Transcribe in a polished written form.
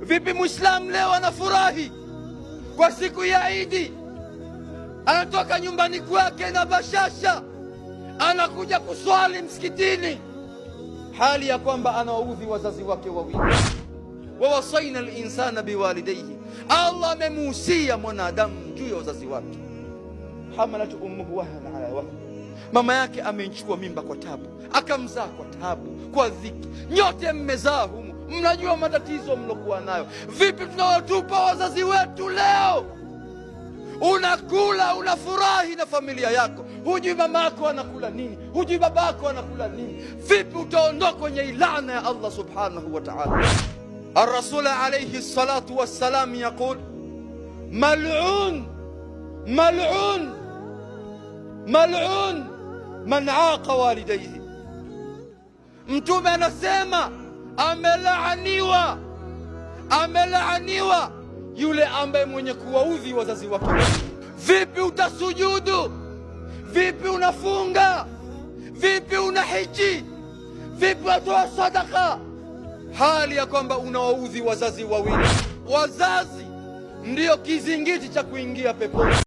Vipi Muislamu leo anafurahi kwa siku ya Idi, anatoka nyumbani kwake na bashasha, anakuja kuswali msikitini, hali ya kwamba anawaudhi wazazi wake wawili. Wawasaina linsana biwalidayhi, Allah amemuhusia mwanadamu juu ya wazazi wake. Hamalatu ummuhu wahana ala wahn, mama yake amechukua mimba kwa tabu, akamzaa kwa tabu, kwa dhiki. Nyote mmezaa humu, mnajua matatizo mlokuwa nayo. Vipi tunawatupa wazazi wetu leo? Unakula unafurahi na familia yako, hujui mamako anakula nini, hujui babako anakula nini. Vipi utaondoka kwenye ilana ya Allah subhanahu wa ta'ala? Ar-Rasul alayhi salatu wassalam yaqul mal'un mal'un mal'un man aqa walidayhi. Mtume anasema amelaaniwa, amelaaniwa yule ambaye mwenye kuwaudhi wazazi wake. Vipi utasujudu? Vipi unafunga? Vipi unahiji? Vipi watoa sadaka, hali ya kwamba unawaudhi wazazi wawili? Wazazi ndiyo kizingiti cha kuingia peponi.